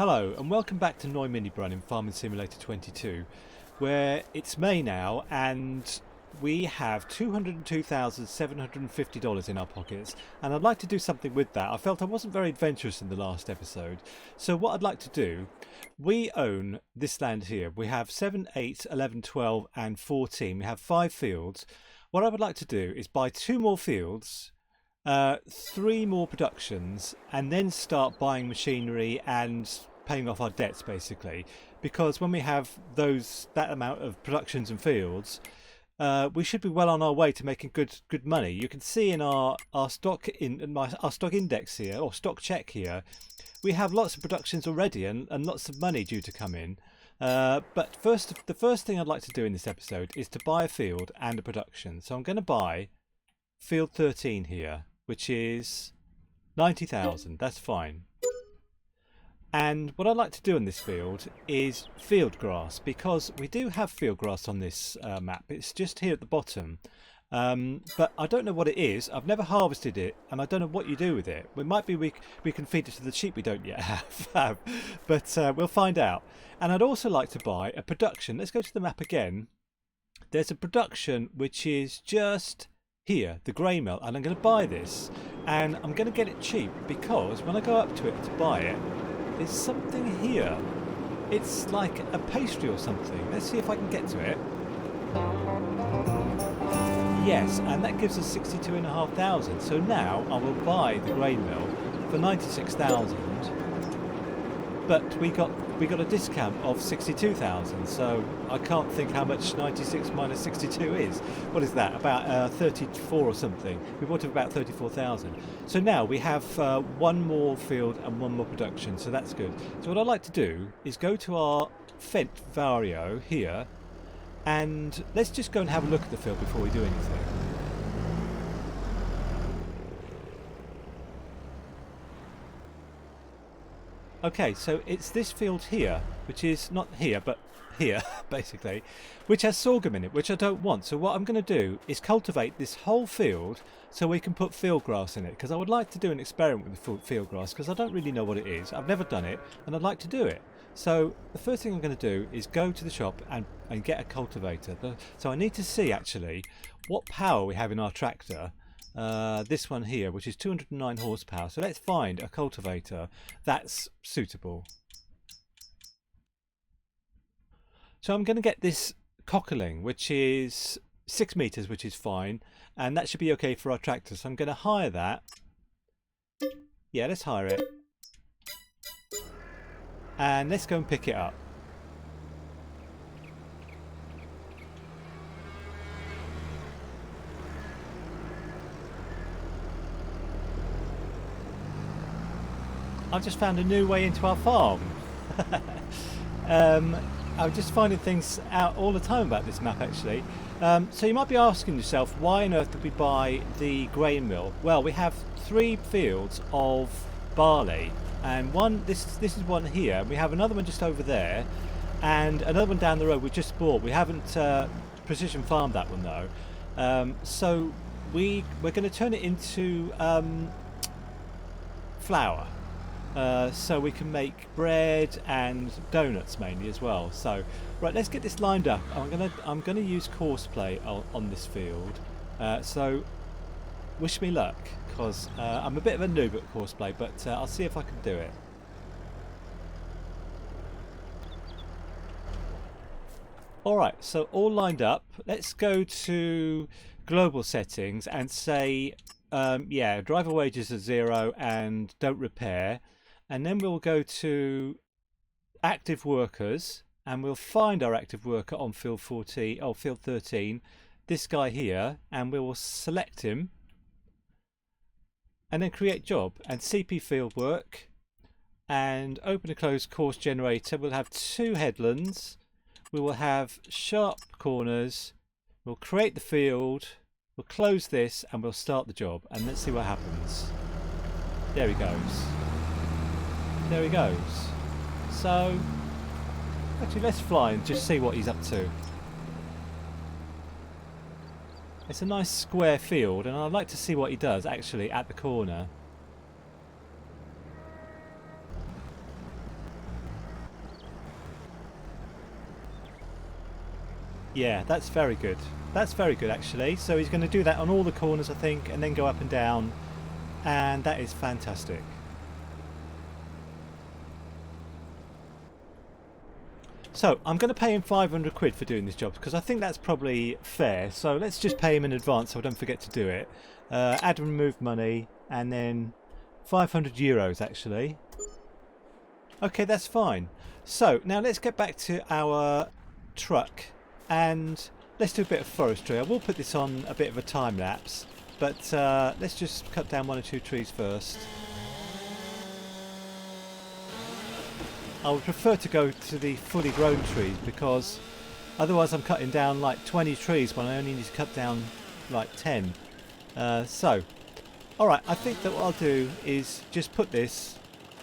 Hello and welcome back to Neu-Minibrunn in Farming Simulator 22, where it's May now and we have $202,750 in our pockets, and I'd like to do something with that. I felt I wasn't very adventurous in the last episode, so what I'd like to do, we own this land here. We have 7, 8, 11, 12 and 14. We have 5 fields. What I would like to do is buy 2 more fields, 3 more productions, and then start buying machinery and paying off our debts, basically, because when we have that amount of productions and fields, we should be well on our way to making good money. You can see in our stock index here, or stock check here, we have lots of productions already and lots of money due to come in. But the first thing I'd like to do in this episode is to buy a field and a production. So I'm going to buy field 13 here, which is 90,000. That's fine. And what I'd like to do in this field is field grass, because we do have field grass on this map. It's just here at the bottom, but I don't know what it is. I've never harvested it, and I don't know what you do with it. It might be we can feed it to the sheep we don't yet have, but we'll find out. And I'd also like to buy a production. Let's go to the map again. There's a production which is just here, the grey mill, and I'm going to buy this, and I'm going to get it cheap, because when I go up to it to buy it, there's something here. It's like a pastry or something. Let's see if I can get to it. Yes, and that gives us 62,500. So now I will buy the grain mill for 96,000. But we got a discount of 62,000. So I can't think how much 96 minus 62 is. What is that? About 34 or something. We bought it for about 34,000. So now we have 1 more field and 1 more production. So that's good. So what I'd like to do is go to our Fent Vario here, and let's just go and have a look at the field before we do anything. Okay, so it's this field here, which is not here, but here, basically, which has sorghum in it, which I don't want. So what I'm going to do is cultivate this whole field so we can put field grass in it, because I would like to do an experiment with the field grass, because I don't really know what it is. I've never done it, and I'd like to do it. So the first thing I'm going to do is go to the shop and get a cultivator. So I need to see, actually, what power we have in our tractor. This one here, which is 209 horsepower. So let's find a cultivator that's suitable. So I'm going to get this cockling, which is 6 meters, which is fine, and that should be okay for our tractor. So I'm going to hire that. Yeah, let's hire it, and let's go and pick it up. I've just found a new way into our farm. I'm just finding things out all the time about this map, actually. So you might be asking yourself, why on earth did we buy the grain mill? Well, we have 3 fields of barley, and this is one here. We have another one just over there, and another one down the road we just bought. We haven't precision farmed that one though. So we're going to turn it into flour. So we can make bread and donuts mainly as well. So right, let's get this lined up. I'm gonna use courseplay on this field. So wish me luck, because I'm a bit of a noob at courseplay, but I'll see if I can do it. Alright, so all lined up. Let's go to global settings and say yeah, driver wages are 0 and don't repair. And then we'll go to active workers, and we'll find our active worker on field 13, this guy here, and we will select him, and then create job and CP field work, and open and close course generator. We'll have 2 headlands, we will have sharp corners, we'll create the field, we'll close this, and we'll start the job, and let's see what happens. There he goes. There he goes. So, actually, let's fly and just see what he's up to. It's a nice square field, and I'd like to see what he does actually at the corner. Yeah, that's very good. That's very good actually. So he's going to do that on all the corners, I think, and then go up and down, and that is fantastic. So I'm going to pay him 500 quid for doing this job because I think that's probably fair. So let's just pay him in advance so I don't forget to do it. Add and remove money, and then 500 euros actually. Okay, that's fine. So now let's get back to our truck and let's do a bit of forestry. I will put this on a bit of a time lapse, but let's just cut down 1 or 2 trees first. I would prefer to go to the fully grown trees because otherwise I'm cutting down like 20 trees when I only need to cut down like 10. So, alright, I think that what I'll do is just put this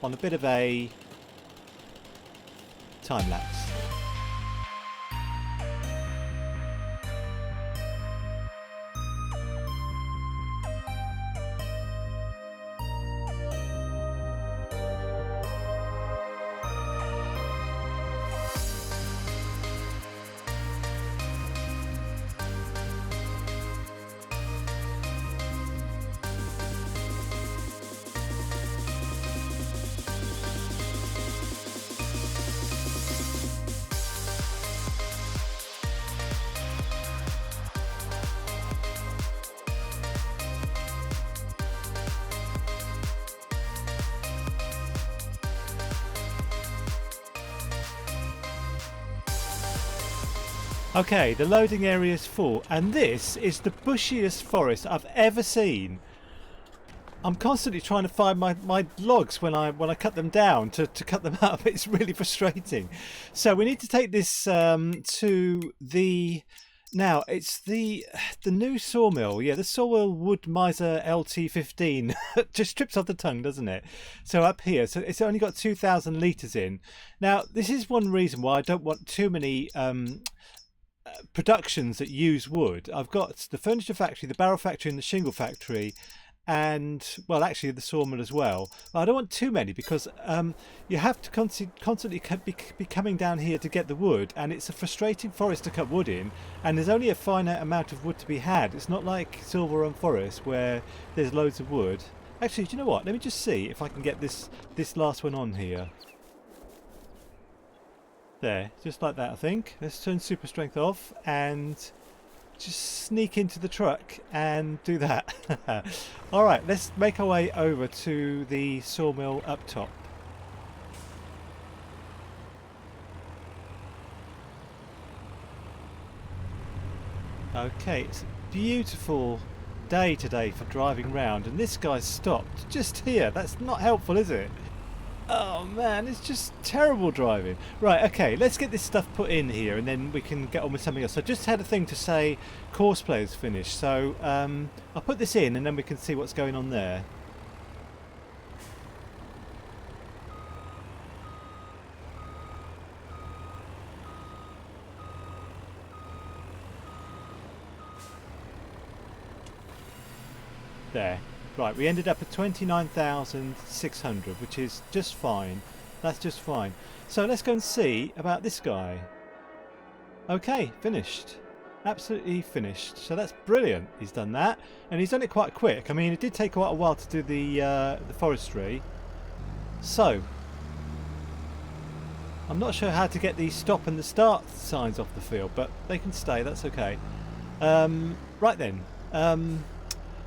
on a bit of a time lapse. Okay, the loading area is full, and this is the bushiest forest I've ever seen. I'm constantly trying to find my logs when I cut them down to cut them up. It's really frustrating. So we need to take this to the... Now, it's the new sawmill. Yeah, the Sawmill Wood Miser LT15. Just strips off the tongue, doesn't it? So up here, so it's only got 2,000 litres in. Now, this is one reason why I don't want too many... productions that use wood. I've got the furniture factory, the barrel factory and the shingle factory, and well actually the sawmill as well. But I don't want too many because you have to constantly be coming down here to get the wood, and it's a frustrating forest to cut wood in, and there's only a finite amount of wood to be had. It's not like Silver Run Forest where there's loads of wood. Actually, do you know what, let me just see if I can get this last one on here. There, just like that I think. Let's turn super strength off and just sneak into the truck and do that. Alright, let's make our way over to the sawmill up top. Okay, it's a beautiful day today for driving round, and this guy's stopped just here. That's not helpful, is it? Oh man, it's just terrible driving. Right, okay, let's get this stuff put in here and then we can get on with something else. I just had a thing to say course players finished, so I'll put this in and then we can see what's going on there. There. Right, we ended up at 29,600, which is just fine. That's just fine. So let's go and see about this guy. Okay, finished. Absolutely finished. So that's brilliant. He's done that, and he's done it quite quick. I mean, it did take quite a while to do the forestry. So I'm not sure how to get the stop and the start signs off the field, but they can stay. That's okay. Right then.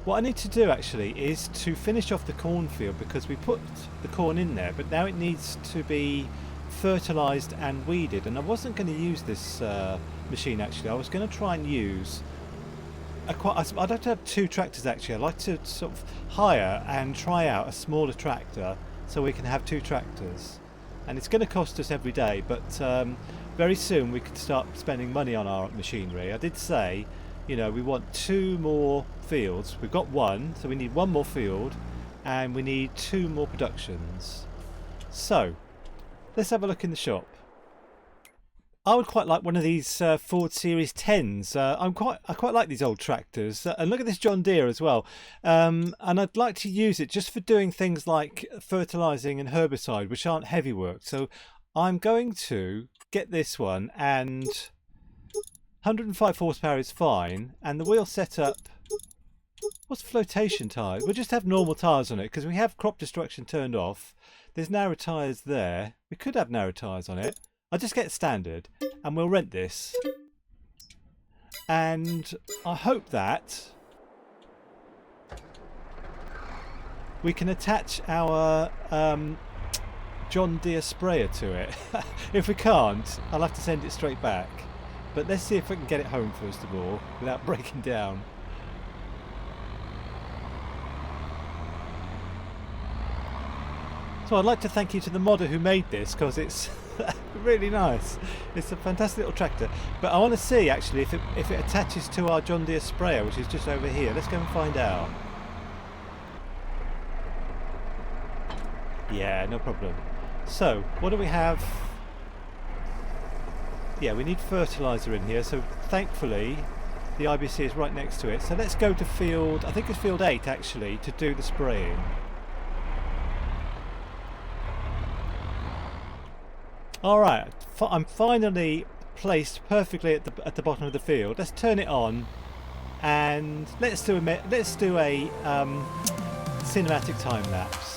What I need to do actually is to finish off the cornfield because we put the corn in there, but now it needs to be fertilised and weeded, and I wasn't going to use this machine actually. I was going to try and use I'd like to have 2 tractors actually. I'd like to sort of hire and try out a smaller tractor so we can have 2 tractors, and it's going to cost us every day, but very soon we could start spending money on our machinery. I did say, you know, we want 2 more fields. We've got 1, so we need 1 more field, and we need 2 more productions. So let's have a look in the shop. I would quite like one of these Ford Series 10s. I quite like these old tractors, and look at this John Deere as well. And I'd like to use it just for doing things like fertilising and herbicide, which aren't heavy work. So I'm going to get this one and 105 horsepower is fine, and the wheel setup. What's flotation tyres? We'll just have normal tyres on it because we have crop destruction turned off. There's narrow tyres there. We could have narrow tyres on it. I'll just get standard and we'll rent this. And I hope that we can attach our John Deere sprayer to it. If we can't, I'll have to send it straight back. But let's see if we can get it home first of all without breaking down. So I'd like to thank you to the modder who made this because it's really nice. It's a fantastic little tractor. But I want to see actually if it attaches to our John Deere sprayer, which is just over here. Let's go and find out. Yeah, no problem. So what do we have? Yeah, we need fertiliser in here. So thankfully the IBC is right next to it. So let's go to field, I think it's field 8 actually, to do the spraying. Alright, I'm finally placed perfectly at the bottom of the field. Let's turn it on and let's do a cinematic time lapse.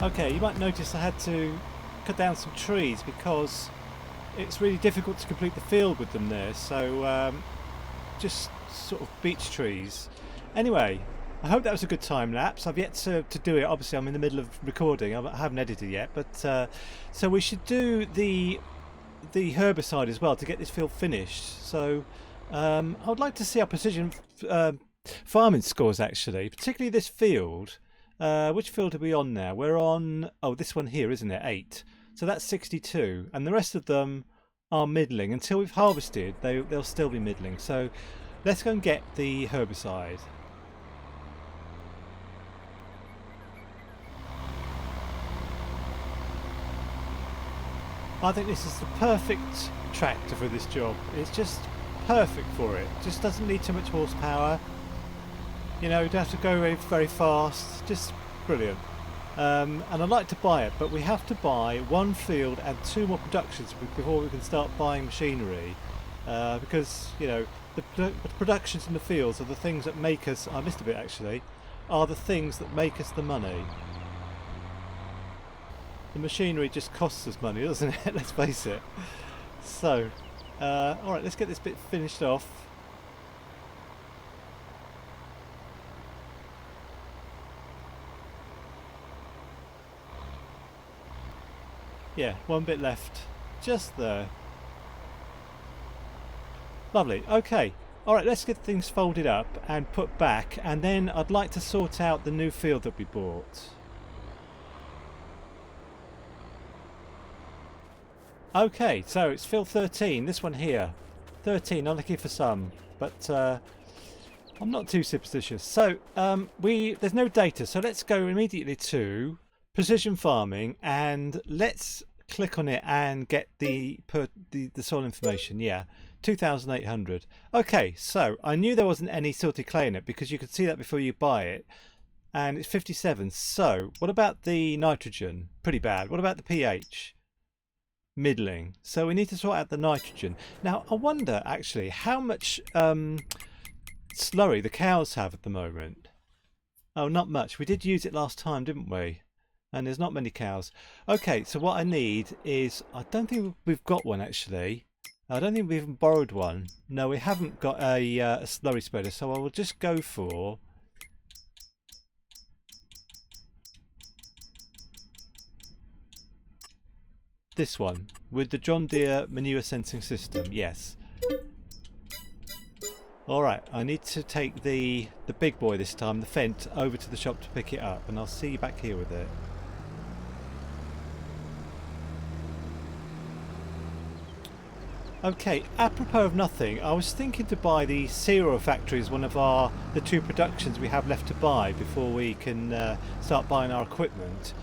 Okay, you might notice I had to cut down some trees because it's really difficult to complete the field with them there, so just sort of beech trees. Anyway, I hope that was a good time lapse. I've yet to do it. Obviously I'm in the middle of recording, I haven't edited yet, but so we should do the herbicide as well to get this field finished. So I would like to see our precision farming scores actually, particularly this field. Which field are we on now? We're on, oh, this one here, isn't it? 8. So that's 62. And the rest of them are middling. Until we've harvested, they'll still be middling. So let's go and get the herbicide. I think this is the perfect tractor for this job. It's just perfect for it. Just doesn't need too much horsepower. You know, you don't have to go very, very fast. Just brilliant. And I'd like to buy it, but we have to buy one field and 2 more productions before we can start buying machinery. Because, you know, the productions in the fields are the things that make us, I missed a bit actually, are the things that make us the money. The machinery just costs us money, doesn't it? Let's face it. So, alright, let's get this bit finished off. Yeah, one bit left, just there. Lovely, okay. Alright, let's get things folded up and put back, and then I'd like to sort out the new field that we bought. Okay, so it's field 13, this one here. 13, I'm looking for some, but I'm not too superstitious. So, there's no data, so let's go immediately to precision farming and let's click on it and get the soil information. Yeah, 2,800. Okay, so I knew there wasn't any silty clay in it because you could see that before you buy it, and it's 57. So what about the nitrogen? Pretty bad. What about the pH? Middling. So we need to sort out the nitrogen. Now I wonder actually how much slurry the cows have at the moment. Oh, not much. We did use it last time, didn't we? And there's not many cows. Okay, so what I need is, I don't think we've got one actually. I don't think we've even borrowed one. No, we haven't got a slurry spreader, so I will just go for this one with the John Deere manure sensing system. Yes. Alright, I need to take the big boy this time, the Fent, over to the shop to pick it up, and I'll see you back here with it. Okay, apropos of nothing, I was thinking to buy the cereal factory as one of the 2 productions we have left to buy before we can start buying our equipment.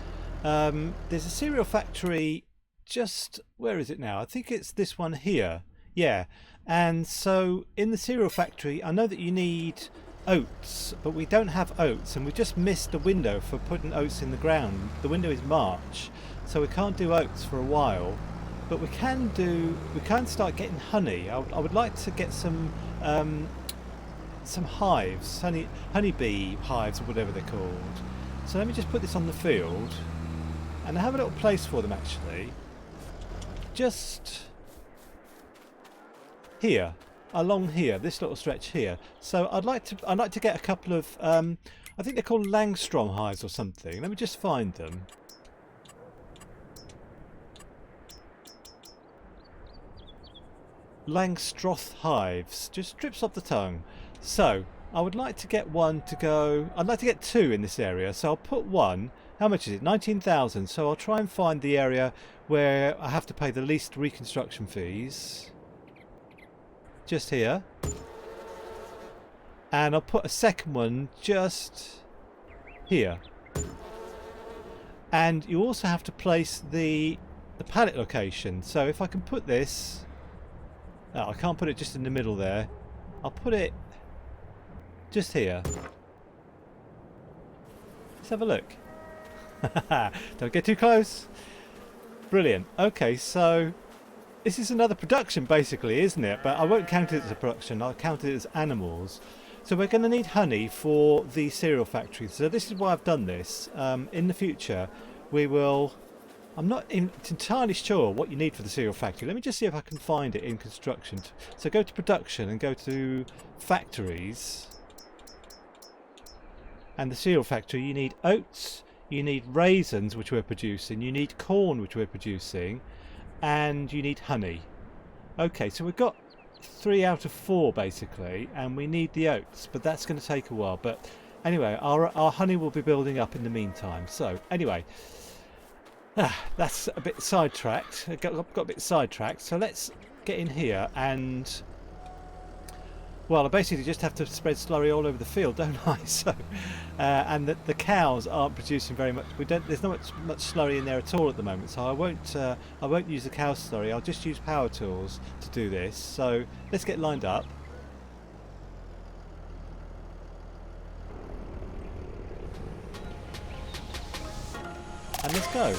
There's a cereal factory just, where is it now? I think it's this one here. Yeah, and so in the cereal factory I know that you need oats, but we don't have oats, and we just missed the window for putting oats in the ground. The window is March, so we can't do oats for a while. But we can start getting honey. I would like to get some hives, honeybee hives or whatever they're called. So let me just put this on the field, and I have a little place for them actually. Just here, along here, this little stretch here. So I'd like to get a couple of I think they're called Langstrom hives or something. Let me just find them. Langstroth hives, just trips off the tongue. So I would like to get one to go. I'd like to get 2 in this area, so I'll put one. How much is it? 19,000. So I'll try and find the area where I have to pay the least reconstruction fees. Just here. And I'll put a second one just here. And you also have to place the pallet location. So if I can put this. Oh, I can't put it just in the middle there. I'll put it just here. Let's have a look. Don't get too close. Brilliant. Okay, so this is another production basically, isn't it? But I won't count it as a production. I'll count it as animals. So we're going to need honey for the cereal factory. So this is why I've done this. In the future, we will... I'm not entirely sure what you need for the cereal factory. Let me just see if I can find it in construction. So go to production and go to factories. And the cereal factory, you need oats, you need raisins, which we're producing, you need corn, which we're producing, and you need honey. Okay, so we've got 3 out of 4 basically, and we need the oats, but that's going to take a while. But anyway, our honey will be building up in the meantime. So anyway... that's a bit sidetracked. I got a bit sidetracked. So let's get in here and... Well, I basically just have to spread slurry all over the field, don't I? So, and the cows aren't producing very much. There's not much slurry in there at all at the moment. So I won't use the cow slurry. I'll just use power tools to do this. So let's get lined up. And let's go.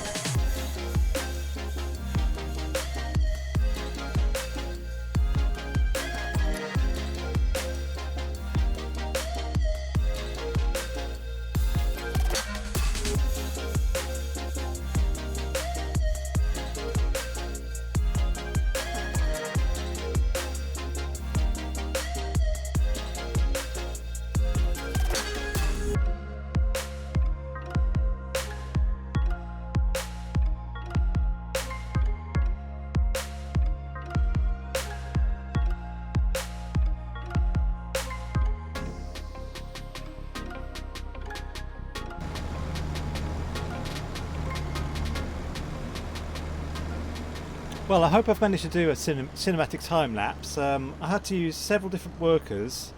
Well, I hope I've managed to do a cinematic time lapse. I had to use several different workers.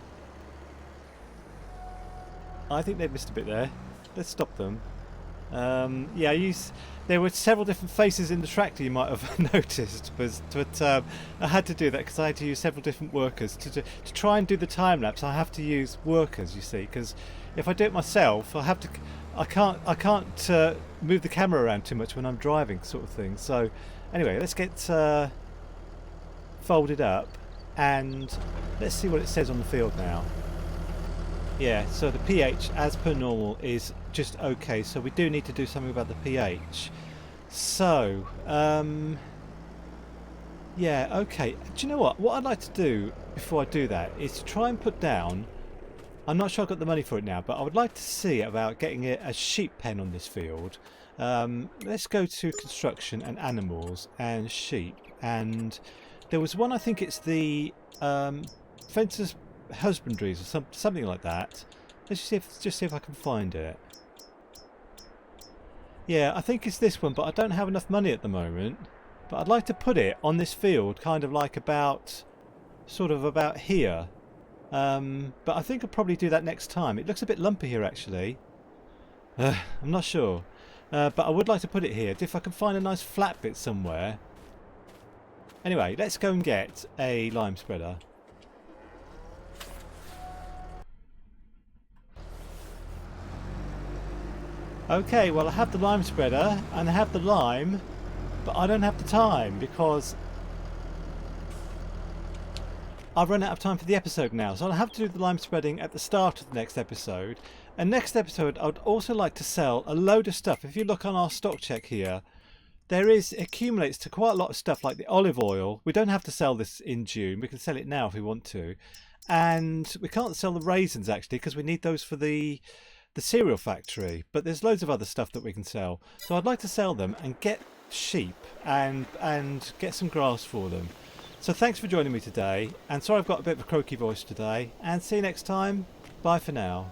I think they've missed a bit there. Let's stop them. Yeah, there were several different faces in the tractor you might have noticed, but I had to do that because I had to use several different workers to try and do the time lapse. I have to use workers, you see, because if I do it myself, I can't move the camera around too much when I'm driving, sort of thing. So anyway, let's get folded up and let's see what it says on the field now. Yeah, so the pH as per normal is just okay, so we do need to do something about the pH. So Yeah, okay. Do you know what? What I'd like to do before I do that is to try and put down. I'm not sure I've got the money for it now, but I would like to see about getting a sheep pen on this field. Let's go to construction and animals and sheep. And there was one, I think it's the fences husbandries or something like that. Let's just see if I can find it. Yeah, I think it's this one, but I don't have enough money at the moment. But I'd like to put it on this field, kind of like about, sort of about here. But I think I'll probably do that next time. It looks a bit lumpy here, actually. I'm not sure. But I would like to put it here. If I can find a nice flat bit somewhere. Anyway, let's go and get a lime spreader. Okay, well I have the lime spreader and I have the lime, but I don't have the time because I've run out of time for the episode now, so I'll have to do the lime spreading at the start of the next episode. And next episode I would also like to sell a load of stuff. If you look on our stock check here, it accumulates to quite a lot of stuff like the olive oil. We don't have to sell this in June, we can sell it now if we want to. And we can't sell the raisins actually because we need those for the cereal factory, but there's loads of other stuff that we can sell. So I'd like to sell them and get sheep and get some grass for them. So thanks for joining me today, and sorry I've got a bit of a croaky voice today, and see you next time. Bye for now.